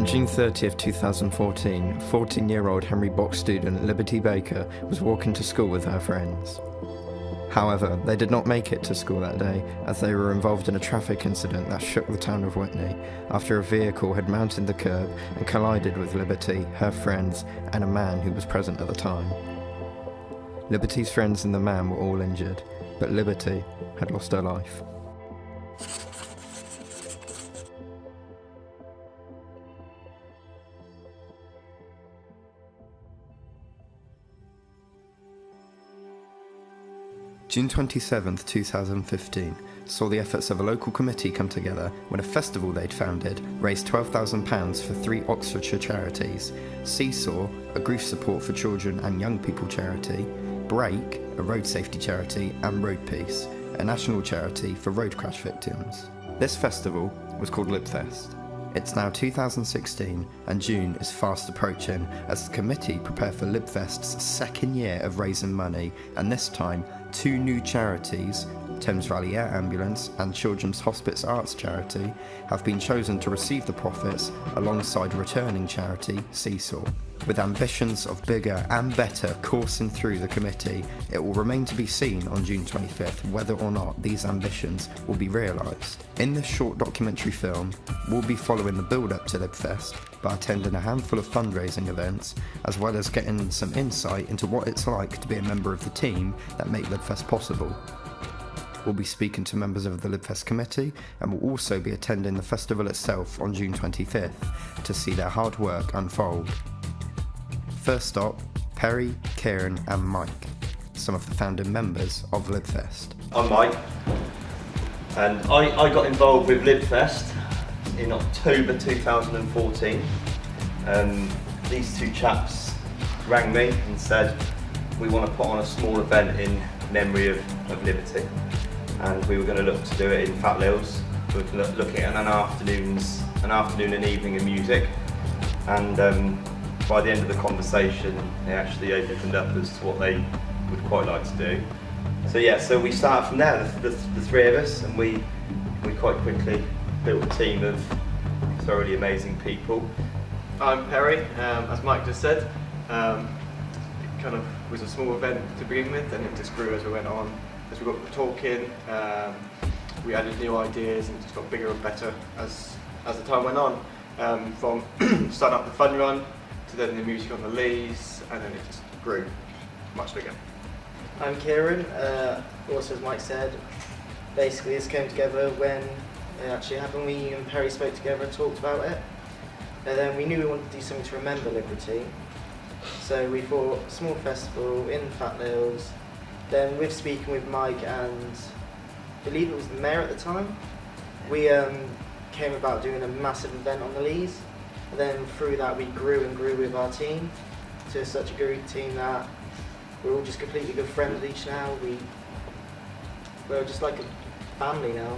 On June 30th, 2014, 14-year-old Henry Box student Liberty Baker was walking to school with her friends. However, they did not make it to school that day as they were involved in a traffic incident that shook the town of Witney after a vehicle had mounted the curb and collided with Liberty, her friends, and a man who was present at the time. Liberty's friends and the man were all injured, but Liberty had lost her life. June 27th, 2015 saw the efforts of a local committee come together when a festival they'd founded raised £12,000 for 3 Oxfordshire charities: Seesaw, a grief support for children and young people charity; Break, a road safety charity; and Road Peace, a national charity for road crash victims. This festival was called LibFest. It's now 2016 and June is fast approaching as the committee prepare for LibFest's second year of raising money, and this time 2 new charities, Thames Valley Air Ambulance and Children's Hospice Arts Charity, have been chosen to receive the profits alongside returning charity Seesaw. With ambitions of bigger and better coursing through the committee, it will remain to be seen on June 25th whether or not these ambitions will be realised. In this short documentary film, we'll be following the build-up to LibFest by attending a handful of fundraising events, as well as getting some insight into what it's like to be a member of the team that make LibFest possible. We'll be speaking to members of the LibFest committee, and we'll also be attending the festival itself on June 25th to see their hard work unfold. First stop, Perry, Kieran and Mike, some of the founding members of LibFest. I'm Mike, and I got involved with LibFest in October 2014. These 2 chaps rang me and said, we want to put on a small event in memory of Liberty, and we were going to look to do it in Fat Lils. We were looking at an afternoon and evening of music, and by the end of the conversation, they actually opened up as to what they would quite like to do. So we started from there, the 3 of us, and we quite quickly built a team of thoroughly amazing people. I'm Perry, as Mike just said. It kind of was a small event to begin with, and it just grew as we went on. As we got talking, we added new ideas and it just got bigger and better as the time went on. From starting up the fun run, to then the music on the Lees, and then it just grew much bigger. I'm Kieran, also as Mike said, basically this came together when it actually happened. We and Perry spoke together and talked about it, and then we knew we wanted to do something to remember Liberty, so we thought a small festival in Fat Lils. Then with speaking with Mike and I believe it was the mayor at the time, we came about doing a massive event on the Lees. And then through that we grew and grew with our team to such a good team that we're all just completely good friends with each now. We're just like a family now.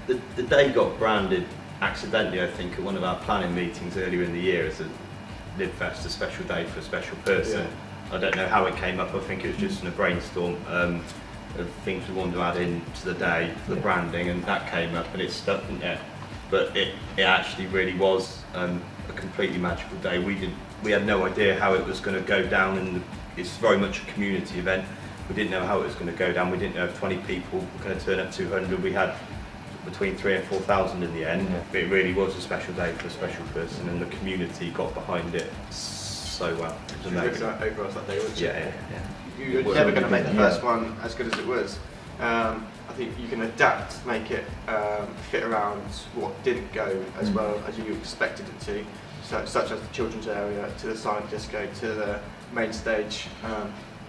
The day got branded accidentally, I think, at one of our planning meetings earlier in the year as a LibFest, a special day for a special person. Yeah. I don't know how it came up. I think it was just in a brainstorm of things we wanted to add into the day for the branding, and that came up and it stuck, didn't it? But it actually really was a completely magical day. We had no idea how it was going to go down, and it's very much a community event. We didn't know how it was going to go down. We didn't know if 20 people were going to turn up 200. We had between 3,000 and 4,000 in the end. Yeah. But it really was a special day for a special person, and the community got behind it so well. It was amazing. Over us that day, wasn't it? Yeah. You were never going to make the first one as good as it was. I think you can adapt, make it fit around what didn't go as well as you expected it to, such as the children's area, to the silent disco, to the main stage.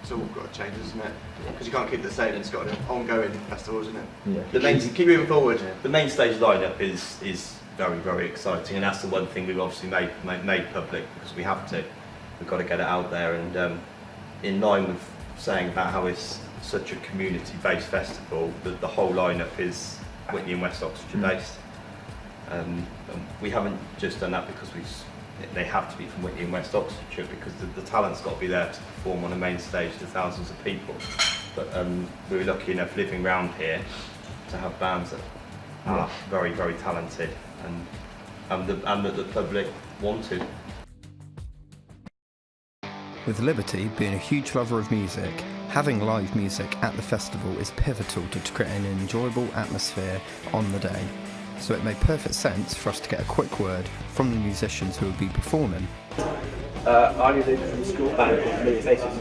It's all got to change, isn't it? Because you can't keep it the same. It's got an ongoing festival, isn't it? Yeah. Keep moving forward. The main stage lineup is very, very exciting, and that's the one thing we've obviously made public because we have to. We've got to get it out there, and in line with saying about how it's such a community-based festival, the whole lineup is Witney and West Oxfordshire based. We haven't just done that because they have to be from Witney and West Oxfordshire, because the talent's got to be there to perform on a main stage to thousands of people. But we were lucky enough living around here to have bands that are very, very talented, and and that the public wanted. With Liberty being a huge lover of music, having live music at the festival is pivotal to creating an enjoyable atmosphere on the day. So it made perfect sense for us to get a quick word from the musicians who will be performing. I did it from school band called Familiar Faces.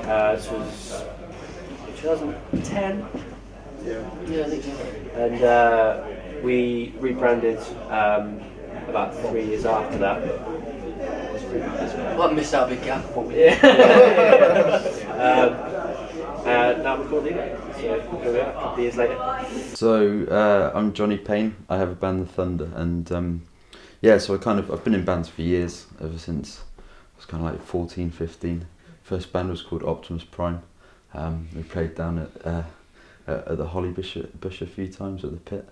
This was 2010. Yeah, I think so. And we rebranded about 3 years after that. Well, I missed out a big gap. Now we're called Leader. So here we are, a couple of years later. So I'm Johnny Payne. I have a band, The Thunder, and so I've been in bands for years, ever since I was kind of like 14, 15. First band was called Optimus Prime. We played down at the Holly Bush a few times at the Pit.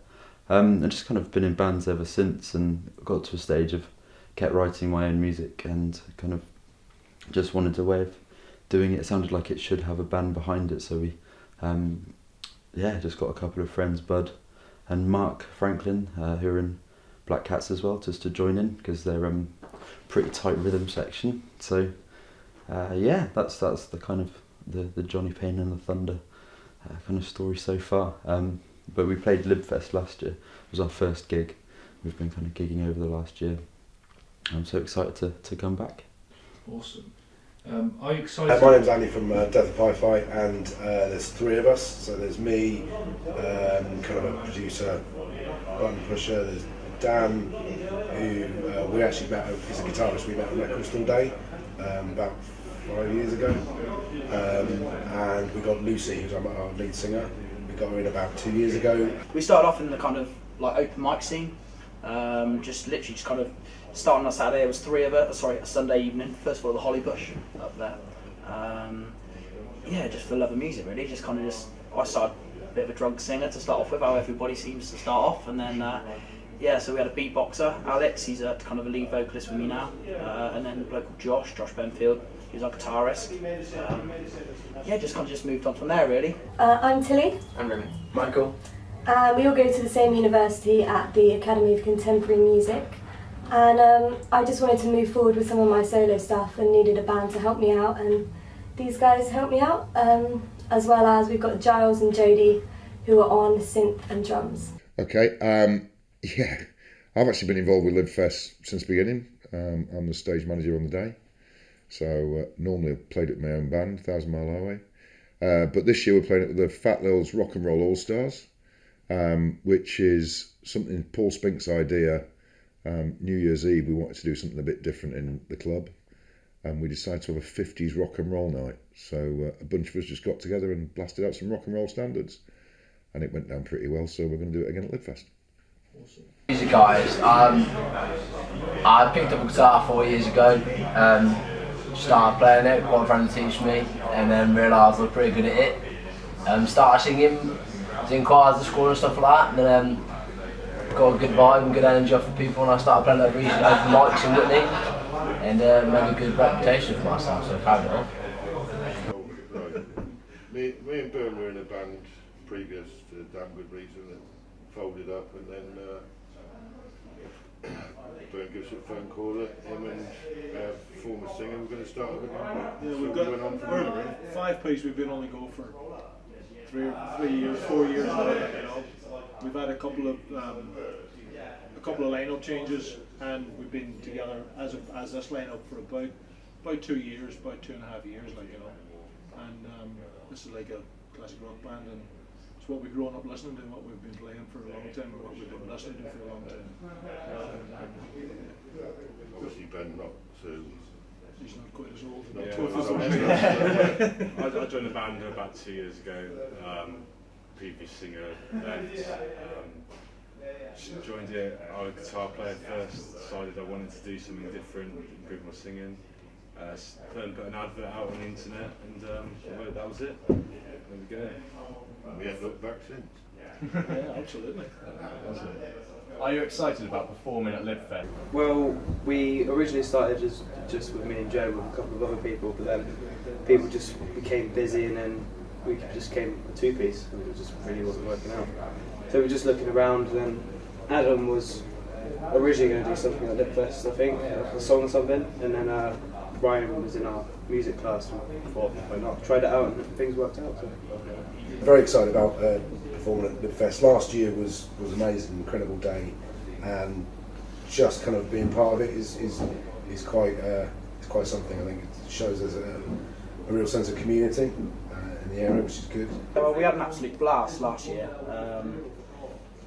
I've just kind of been in bands ever since, and got to a stage of kept writing my own music and kind of just wanted a way of doing it. It sounded like it should have a band behind it, so we just got a couple of friends, Bud and Mark Franklin, who are in Black Cats as well, just to join in because they're pretty tight rhythm section. So that's the kind of the Johnny Payne and the Thunder kind of story so far. But we played LibFest last year. It was our first gig. We've been kind of gigging over the last year. I'm so excited to come back. Awesome. Are you excited? My name's Andy from Death of Hi-Fi, and there's 3 of us. So there's me, kind of a producer, button pusher. There's Dan, who we actually met. He's a guitarist. We met on Met Crystal Day about 5 years ago, and we got Lucy, who's our lead singer. We got her in about 2 years ago. We started off in the kind of like open mic scene, just kind of starting on Saturday. It was 3 of us. A Sunday evening. First of all, the Holly Bush up there. Just for the love of music, really. I started a bit of a drunk singer to start off with, how everybody seems to start off, and then so we had a beatboxer, Alex. He's kind of a lead vocalist with me now, and then a bloke called Josh Benfield. He's our guitarist. Just moved on from there, really. I'm Tilly. I'm Remy. Michael. We all go to the same university at the Academy of Contemporary Music, and I just wanted to move forward with some of my solo stuff and needed a band to help me out, and these guys helped me out, as well as we've got Giles and Jodie who are on synth and drums. Okay, I've actually been involved with LibFest since the beginning. I'm the stage manager on the day, so normally I've played it with my own band, 1,000 Mile Highway, but this year we're playing it with the Fat Lil's Rock and Roll All Stars, which is something Paul Spink's idea. New Year's Eve we wanted to do something a bit different in the club, and we decided to have a 50s rock and roll night, so a bunch of us just got together and blasted out some rock and roll standards, and it went down pretty well, so we're going to do it again at LibFest. Awesome. Music, guys. I picked up a guitar 4 years ago, started playing it, got a friend to teach me, and then realised I was pretty good at it. Started singing choirs at school and stuff like that, and then got a good vibe and good energy off the people, and I started playing over open mics in Whitney, and made a good reputation for myself, so I carried it on. Me and Byrne were in a band previous to Damn Good Reason that folded up, and then Byrne gives us a phone call that him and former singer were going to start again. Yeah, we've got we're 5 piece. We've been only go for 4 years now. We've had a couple of lineup changes, and we've been together as this lineup for about 2 years, about 2.5 years, And this is like a classic rock band, and it's what we've grown up listening to, what we've been playing for a long time, and what we've been listening to for a long time. Obviously Ben not so... He's not quite as old. I joined the band about 2 years ago. Previous singer left. Joined it. I was a guitar player first. Decided I wanted to do something different, improve my singing. Put an advert out on the internet, and that was it. There we go. We haven't looked back since. Yeah, absolutely. Are you excited about performing at LibFest? Well, we originally started just with me and Joe with a couple of other people, but then people just became busy, and then we just came a 2-piece, and it just really wasn't working out. So we were just looking around, and then Adam was originally going to do something at LibFest, I think, a song or something, and then Ryan was in our music class and thought, why not? Tried it out and things worked out. So. Very excited about performing at LibFest. Last year was amazing, incredible day, and just kind of being part of it is quite something. I think it shows there's a real sense of community in the area, which is good. Well, we had an absolute blast last year.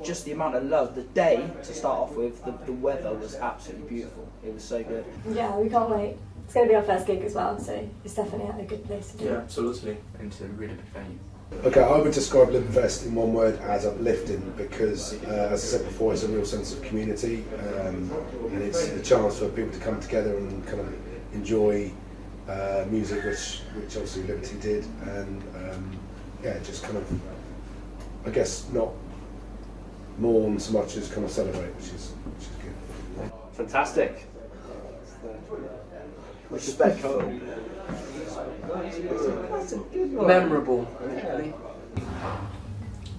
Just the amount of love, the day to start off with, the weather was absolutely beautiful. It was so good. Yeah, we can't wait. It's going to be our first gig as well, so it's definitely a good place to do it. Yeah, absolutely. And it's a really big venue. Okay, I would describe LibFest in one word as uplifting because, as I said before, it's a real sense of community and it's a chance for people to come together and kind of enjoy music, which obviously Liberty did, and yeah, just kind of, I guess, not mourn so much as kind of celebrate, which is good. Fantastic. Respectful. Memorable.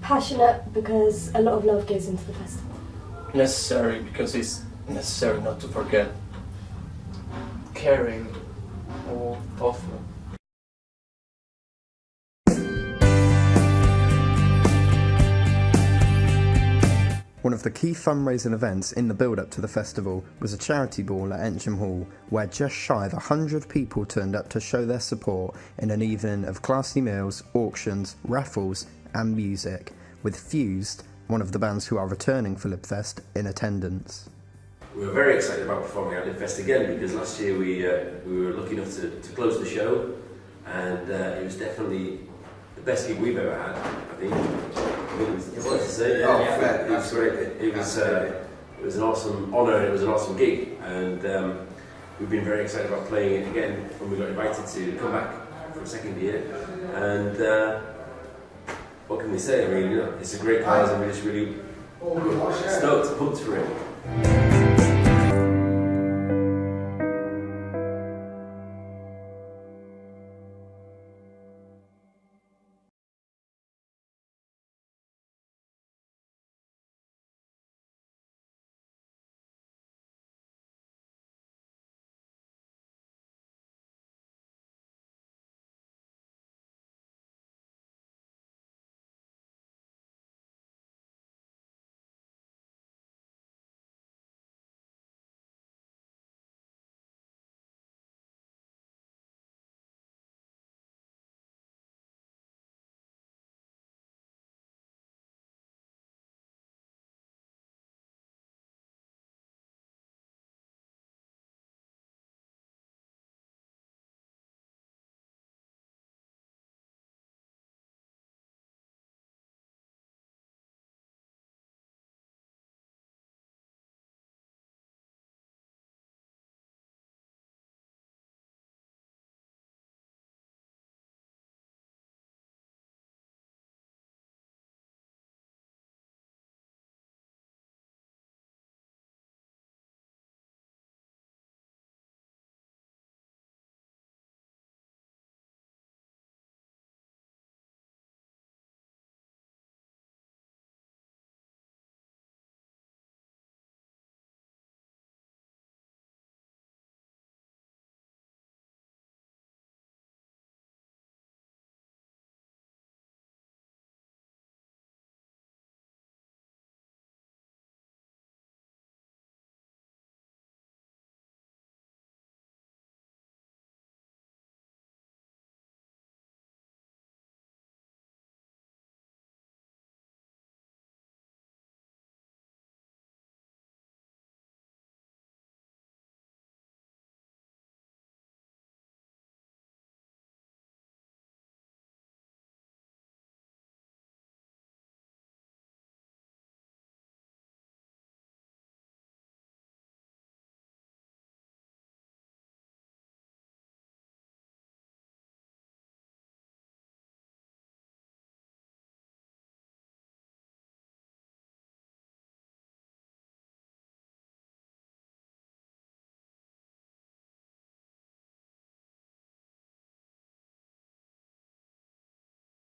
Passionate because a lot of love goes into the festival. Necessary because it's necessary not to forget. Caring or thoughtful. One of the key fundraising events in the build-up to the festival was a charity ball at Ensham Hall, where just shy of 100 people turned up to show their support in an evening of classy meals, auctions, raffles and music, with Fused, one of the bands who are returning for LibFest, in attendance. We were very excited about performing at LibFest again because last year we were lucky enough to close the show, and it was definitely the best gig we've ever had, I think. It was to say, yeah, it was great. It was an awesome honour and it was an awesome gig, and we've been very excited about playing it again when we got invited to come back for a second year. And what can we say? I mean, you know, it's a great cause and we're just really stoked, pumped for it.